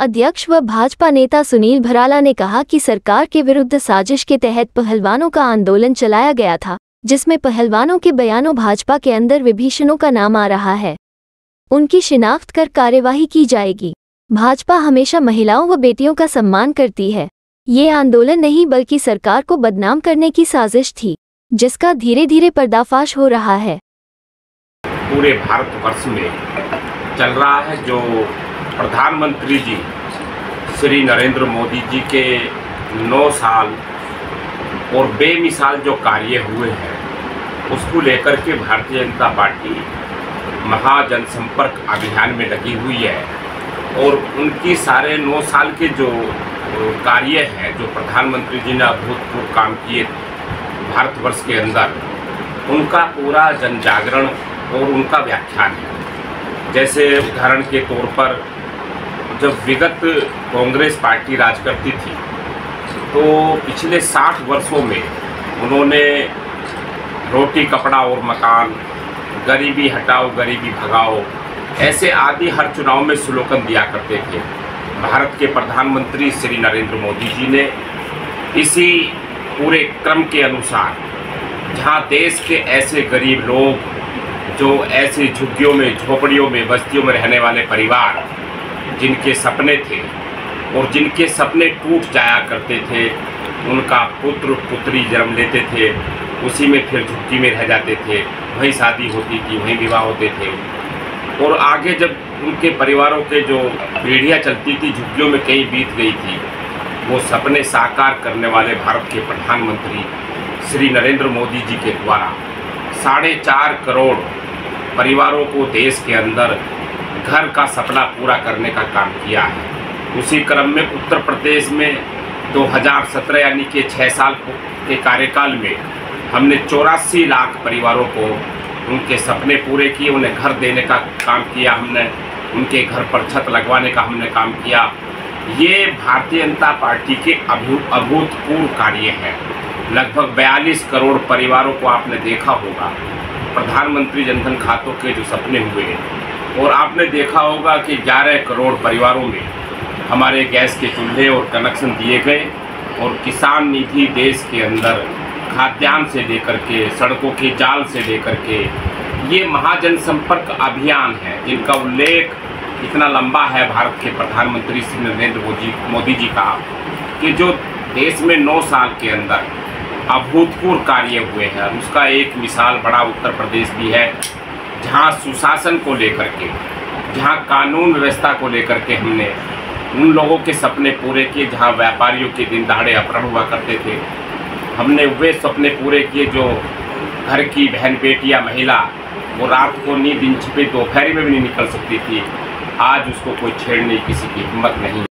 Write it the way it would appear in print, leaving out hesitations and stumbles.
अध्यक्ष व भाजपा नेता सुनील भराला ने कहा कि सरकार के विरुद्ध साजिश के तहत पहलवानों का आंदोलन चलाया गया था, जिसमें पहलवानों के बयानों भाजपा के अंदर विभीषणों का नाम आ रहा है। उनकी शिनाख्त कर कार्यवाही की जाएगी। भाजपा हमेशा महिलाओं व बेटियों का सम्मान करती है। ये आंदोलन नहीं बल्कि सरकार को बदनाम करने की साजिश थी, जिसका धीरे धीरे पर्दाफाश हो रहा है। पूरे भारतवर्ष में चल रहा है जो प्रधानमंत्री जी श्री नरेंद्र मोदी जी के 9 साल और बेमिसाल जो कार्य हुए हैं उसको लेकर के भारतीय जनता पार्टी महाजनसंपर्क अभियान में लगी हुई है। और उनकी सारे 9 साल के जो कार्य हैं, जो प्रधानमंत्री जी ने अभूतपूर्व काम किए भारतवर्ष के अंदर, उनका पूरा जन जागरण और उनका व्याख्यान है। जैसे उदाहरण के तौर पर जब विगत कांग्रेस पार्टी राज करती थी तो पिछले 60 वर्षों में उन्होंने रोटी कपड़ा और मकान, गरीबी हटाओ गरीबी भगाओ, ऐसे आदि हर चुनाव में स्लोगन दिया करते थे। भारत के प्रधानमंत्री श्री नरेंद्र मोदी जी ने इसी पूरे क्रम के अनुसार जहां देश के ऐसे गरीब लोग, जो ऐसे झुग्गियों में, झोपड़ियों में, बस्तियों में रहने वाले परिवार जिनके सपने थे और जिनके सपने टूट जाया करते थे, उनका पुत्र पुत्री जन्म लेते थे, उसी में फिर झुग्गी में रह जाते थे, वहीं शादी होती थी, वहीं विवाह होते थे। और आगे जब उनके परिवारों के जो पीढ़ियाँ चलती थी, झुग्गियों में कहीं बीत गई थी, वो सपने साकार करने वाले भारत के प्रधानमंत्री श्री नरेंद्र मोदी जी के द्वारा 4.5 करोड़ परिवारों को देश के अंदर घर का सपना पूरा करने का काम किया है। उसी क्रम में उत्तर प्रदेश में 2017 यानी कि 6 साल के कार्यकाल में हमने 84 लाख परिवारों को उनके सपने पूरे किए, उन्हें घर देने का काम किया हमने, उनके घर पर छत लगवाने का हमने काम किया। ये भारतीय जनता पार्टी के अभूतपूर्व कार्य हैं। लगभग 42 करोड़ परिवारों को आपने देखा होगा प्रधानमंत्री जनधन खातों के जो सपने हुए, और आपने देखा होगा कि 11 करोड़ परिवारों में हमारे गैस के चूल्हे और कनेक्शन दिए गए, और किसान निधि देश के अंदर खाद्यान्न से लेकर के, सड़कों के जाल से लेकर के, ये महाजनसंपर्क अभियान है जिनका उल्लेख इतना लंबा है भारत के प्रधानमंत्री श्री नरेंद्र मोदी जी का, कि जो देश में 9 साल के अंदर अभूतपूर्व कार्य हुए हैं। उसका एक मिसाल बड़ा उत्तर प्रदेश भी है, जहां सुशासन को लेकर के, जहां कानून व्यवस्था को लेकर के हमने उन लोगों के सपने पूरे किए, जहां व्यापारियों के दिन दहाड़े अपहरण हुआ करते थे, हमने वे सपने पूरे किए जो घर की बहन बेटियां, महिला, वो रात को नींद दिन छिपे दोपहर में भी नहीं निकल सकती थी। आज उसको कोई छेड़ने किसी की हिम्मत नहीं।